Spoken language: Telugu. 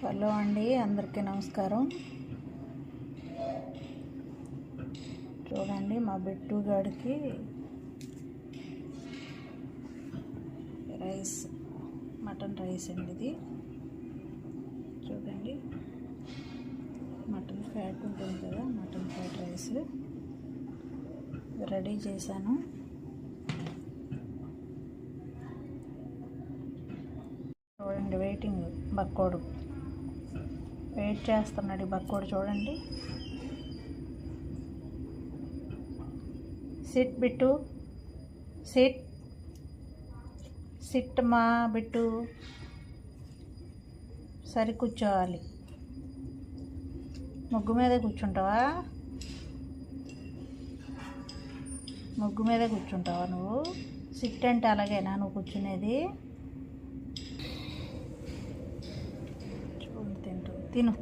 హలో అండి, అందరికీ నమస్కారం. చూడండి, మా బిట్టు గాడికి రైస్, మటన్ రైస్ అండి ఇది. చూడండి, మటన్ ఫ్యాట్ ఉంటుంది కదా, మటన్ ఫ్యాట్ రైస్ రెడీ చేశాను. చూడండి, వెయిటింగ్ బక్కోడు వెయిట్ చేస్తున్నాడు. బక్కోడు చూడండి. సిట్ బిట్టు, సిట్ సిట్ మా బిట్టు, సరి కూర్చోవాలి. ముగ్గు మీద కూర్చుంటావా? ముగ్గు మీద కూర్చుంటావా నువ్వు? సిట్ అంటే అలాగేనా నువ్వు కూర్చునేది? చూడు, తింటూ తిను.